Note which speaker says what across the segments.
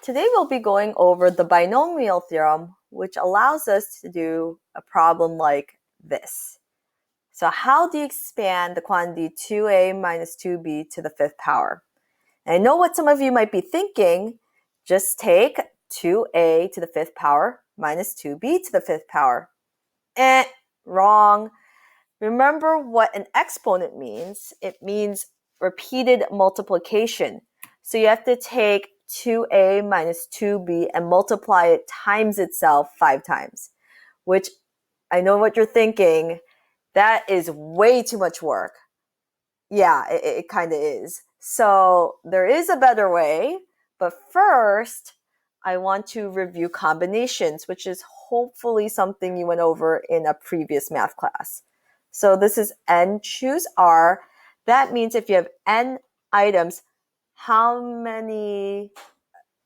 Speaker 1: Today we'll be going over the binomial theorem, which allows us to do a problem like this. So how do you expand the quantity 2a minus 2b to the fifth power? And I know what some of you might be thinking. Just take 2a to the fifth power minus 2b to the fifth power. Wrong. Remember what an exponent means. It means repeated multiplication. So you have to take 2a minus 2b and multiply it times itself 5 times, which I know what you're thinking. That is way too much work. Yeah, it kind of is. So there is a better way, but first I want to review combinations, which is hopefully something you went over in a previous math class. So this is n choose r. That means if you have n items, how many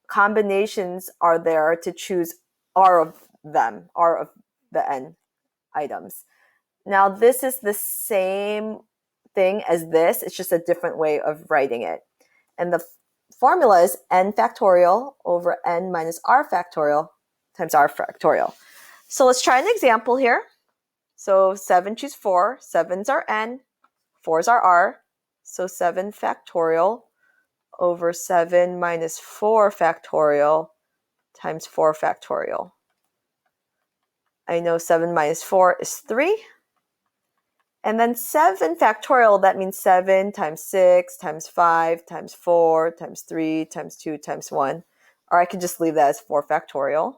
Speaker 1: combinations are there to choose r of them, r of the n items? Now this is the same thing as this. It's just a different way of writing it. And the formula is n factorial over n minus r factorial times r factorial. So let's try an example here. So 7 choose 4. 7's are n. 4's are r. So 7 factorial over 7 minus 4 factorial times 4 factorial. I know 7 minus 4 is 3. And then 7 factorial, that means 7 times 6 times 5 times 4 times 3 times 2 times 1. Or I could just leave that as 4 factorial.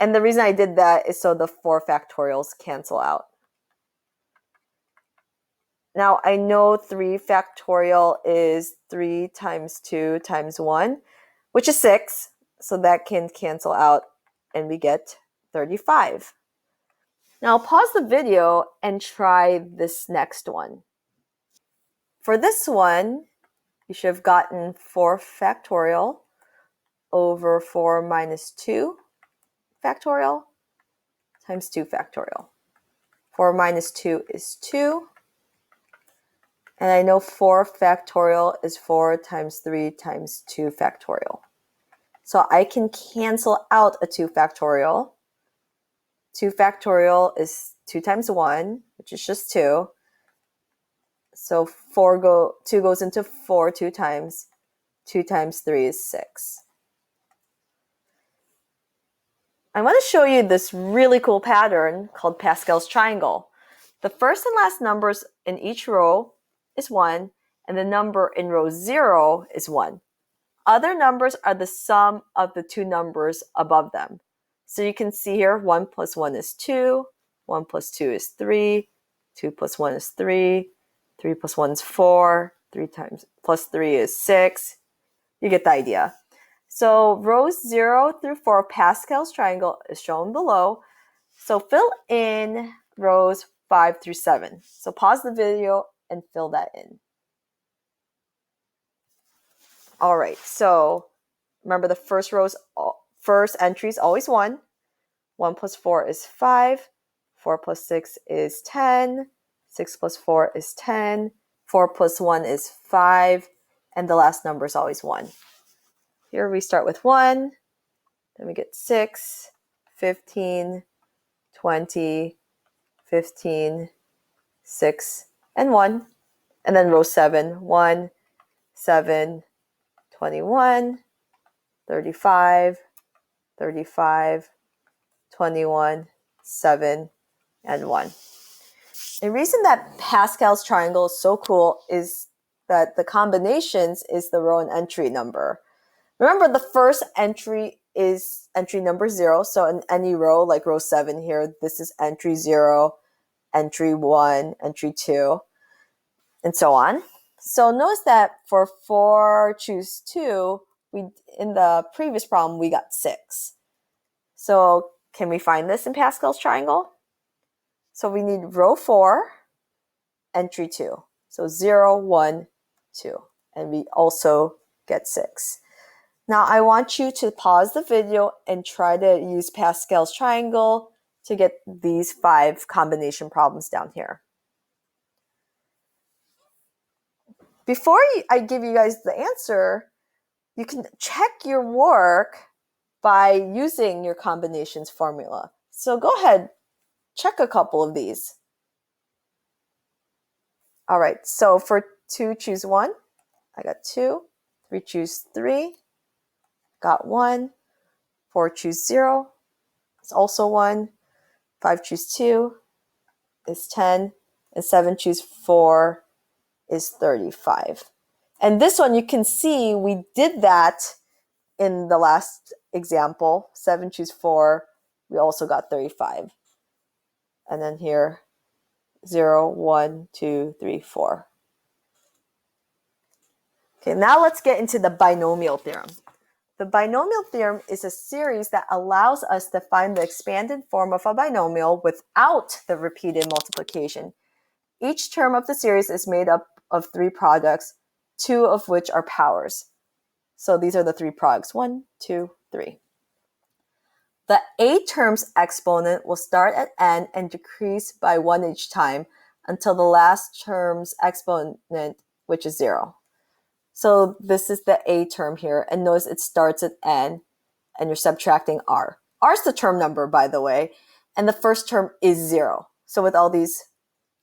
Speaker 1: And the reason I did that is so the 4 factorials cancel out. Now I know 3 factorial is 3 times 2 times 1, which is 6. So that can cancel out and we get 35. Now pause the video and try this next one. For this one, you should have gotten 4 factorial over 4 minus 2 factorial times 2 factorial. 4 minus 2 is 2. And I know 4 factorial is 4 times 3 times 2 factorial. So I can cancel out a 2 factorial. 2 factorial is 2 times 1, which is just 2. So 2 goes into 4 2 times. 2 times 3 is 6. I want to show you this really cool pattern called Pascal's triangle. The first and last numbers in each row is 1, and the number in row 0 is 1. Other numbers are the sum of the two numbers above them. So you can see here 1 plus 1 is 2, 1 plus 2 is 3, 2 plus 1 is 3, 3 plus 1 is 4, 3 times plus 3 is 6. You get the idea. So rows 0 through 4 of Pascal's triangle is shown below. So fill in rows 5 through 7. So pause the video and fill that in. All right, so remember the first entry is always 1. 1 plus 4 is 5. 4 plus 6 is 10. 6 plus 4 is 10. 4 plus 1 is 5. And the last number is always 1. Here we start with 1. Then we get 6, 15, 20, 15, 6, and 1. And then row 7, 1, 7, 21, 35, 35, 21, 7, and 1. The reason that Pascal's triangle is so cool is that the combinations is the row and entry number. Remember, the first entry is entry number 0. So in any row, like row 7 here, this is entry 0, entry 1, entry 2, and so on. So notice that for 4 choose 2, in the previous problem, we got 6. So can we find this in Pascal's triangle? So we need row 4, entry 2. So 0, 1, 2. And we also get 6. Now I want you to pause the video and try to use Pascal's triangle to get these 5 combination problems down here. Before I give you guys the answer, you can check your work by using your combinations formula. So go ahead, check a couple of these. All right, so for 2, choose 1. I got 2. 3, choose 3. Got 1. 4, choose 0. It's also 1. 5, choose 2 is 10. And 7, choose 4 is 35. And this one, you can see we did that in the last example. 7, choose 4. We also got 35. And then here, 0, 1, 2, 3, 4. Okay, now let's get into the binomial theorem. The binomial theorem is a series that allows us to find the expanded form of a binomial without the repeated multiplication. Each term of the series is made up of 3 products, 2 of which are powers. So these are the 3 products, 1, 2, 3. The a term's exponent will start at n and decrease by 1 each time until the last term's exponent, which is 0. So this is the a term here, and notice it starts at n, and you're subtracting r. R is the term number, by the way, and the first term is 0. So with all these,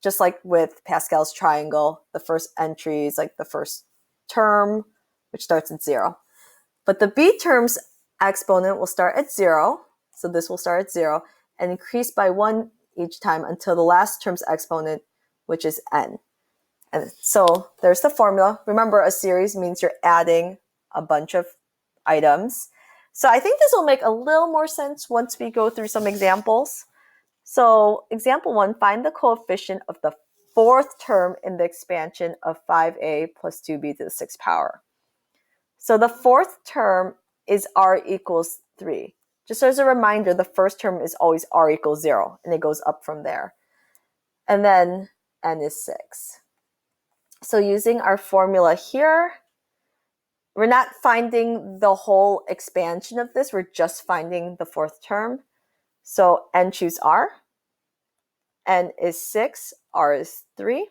Speaker 1: just like with Pascal's triangle, the first entry is like the first term, which starts at 0. But the b term's exponent will start at 0, so this will start at 0, and increase by 1 each time until the last term's exponent, which is n. And so there's the formula. Remember, a series means you're adding a bunch of items. So I think this will make a little more sense once we go through some examples. So example 1, find the coefficient of the 4th term in the expansion of 5a plus 2b to the 6th power. So the 4th term is r equals 3. Just as a reminder, the first term is always r equals 0, and it goes up from there. And then n is 6. So using our formula here, we're not finding the whole expansion of this, we're just finding the 4th term. So n choose r, n is 6, r is 3.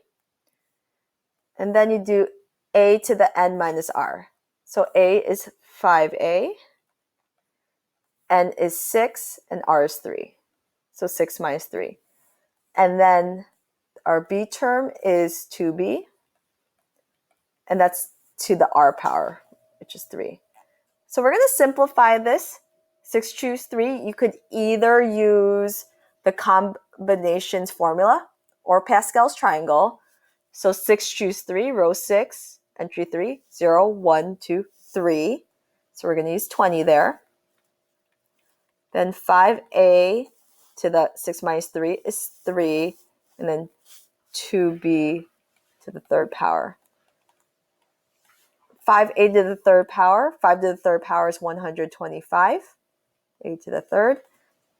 Speaker 1: And then you do a to the n minus r. So a is 5a, n is 6, and r is 3. So 6 minus 3. And then our b term is 2b, and that's to the r power, which is 3. So we're going to simplify this. 6 choose 3. You could either use the combinations formula or Pascal's triangle. So 6 choose 3, row 6, entry 3, 0, 1, 2, 3. So we're going to use 20 there. Then 5a to the 6 minus 3 is 3, and then 2b to the 3rd power. 5a to the 3rd power, 5 to the 3rd power is 125, a to the 3rd.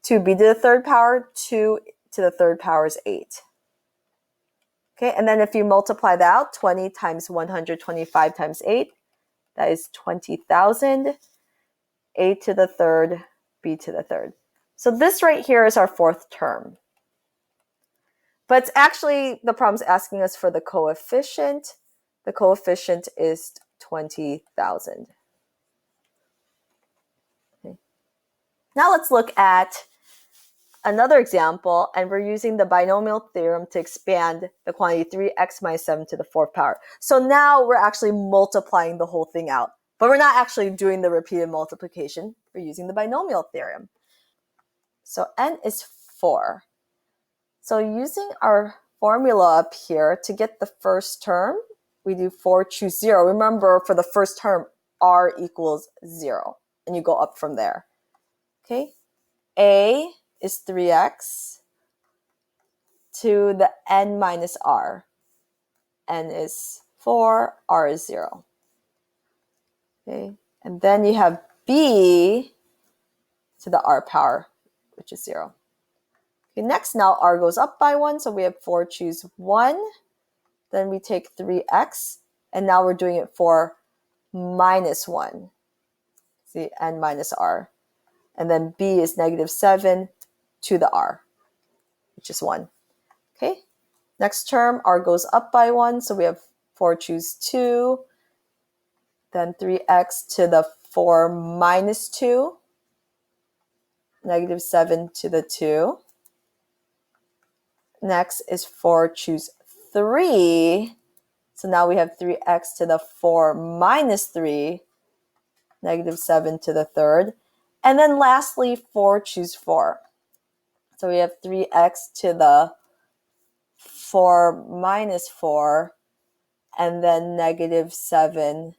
Speaker 1: 2b to the 3rd power, 2 to the 3rd power is 8. Okay, and then if you multiply that out, 20 times 125 times 8, that is 20,000. A to the 3rd, b to the 3rd. So this right here is our 4th term. But it's actually, the problem's asking us for the coefficient. The coefficient is 20,000. Okay. Now let's look at another example, and we're using the binomial theorem to expand the quantity 3x minus 7 to the 4th power. So now we're actually multiplying the whole thing out, but we're not actually doing the repeated multiplication. We're using the binomial theorem. So n is 4. So using our formula up here to get the first term, we do 4 choose 0. Remember, for the first term, r equals 0, and you go up from there. Okay, a is 3x to the n minus r. N is 4, r is 0. Okay, and then you have b to the r power, which is 0. Okay, next, now r goes up by 1, so we have 4 choose 1. Then we take 3x, and now we're doing it for minus 1. See, n minus r. And then b is negative 7 to the r, which is 1. Okay, next term, r goes up by 1, so we have 4 choose 2. then 3x to the 4 minus 2, negative 7 to the 2. Next is 4, choose 3. So now we have 3x to the 4 minus 3, negative 7 to the 3rd. And then lastly, 4, choose 4. So we have 3x to the 4 minus 4, and then negative 7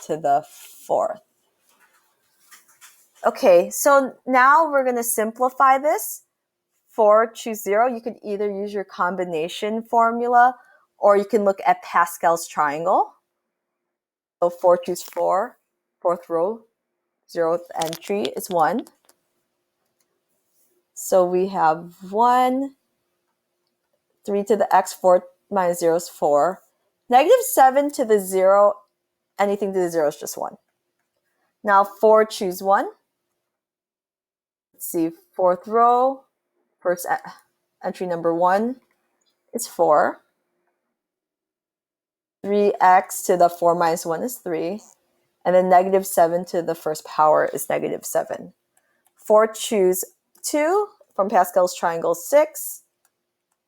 Speaker 1: to the 4th. Okay, so now we're going to simplify this. 4, choose 0. You could either use your combination formula, or you can look at Pascal's triangle. So 4, choose 4. Fourth row, 0th entry is 1. So we have 1, 3 to the x, 4 minus 0 is 4. Negative 7 to the 0, anything to the 0 is just 1. Now 4, choose 1. Let's see, fourth row, first entry number 1 is 4. 3x to the 4 minus 1 is 3. And then negative 7 to the first power is negative 7. 4, choose 2. From Pascal's triangle, 6.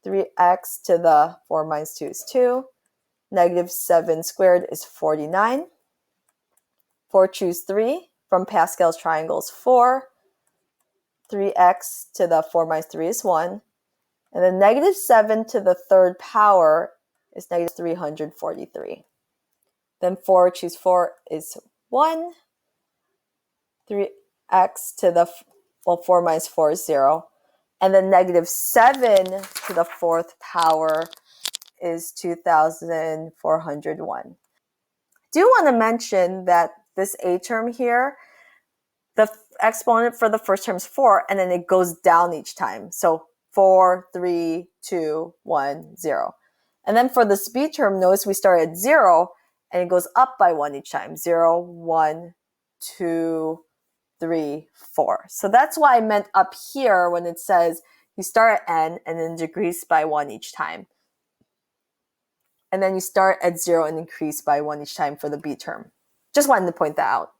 Speaker 1: 3x to the 4 minus 2 is 2. Negative 7 squared is 49. 4, choose 3. From Pascal's triangles, 4. 3x to the 4 minus 3 is 1. And then negative 7 to the third power is negative 343. Then 4, choose 4 is 1. 3x to the, 4 minus 4 is 0. And then negative 7 to the fourth power is 2,401. Do want to mention that this a term here, the exponent for the first term is 4, and then it goes down each time. So 4, 3, 2, 1, 0. And then for this b term, notice we start at 0, and it goes up by 1 each time. 0, 1, 2, 3, 4. So that's why I meant up here when it says you start at n and then decrease by 1 each time. And then you start at 0 and increase by 1 each time for the b term. Just wanted to point that out.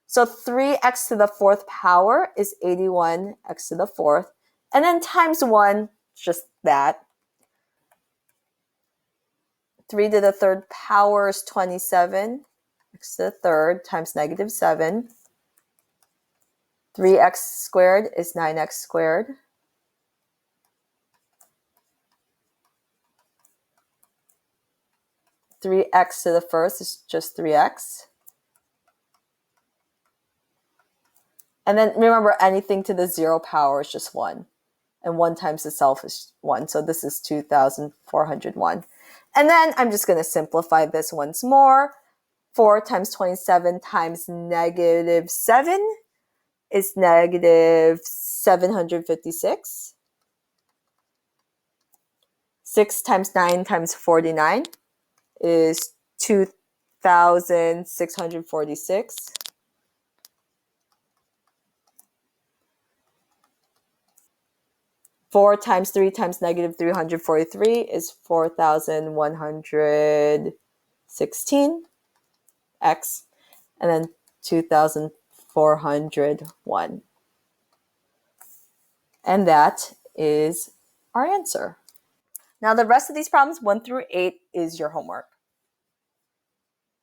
Speaker 1: So 3x to the fourth power is 81x to the fourth. And then times 1, just that. 3 to the third power is 27. X to the third times negative 7. 3x squared is 9x squared. Three x to the first is just 3x. And then remember, anything to the 0 power is just 1. And 1 times itself is 1. So this is 2,401. And then I'm just going to simplify this once more. 4 times 27 times negative 7 is negative 756. 6 times 9 times 49 is 2,646. 4 times 3 times negative 343 is 4,116 x, and then 2,401. And that is our answer. Now the rest of these problems, 1 through 8, is your homework.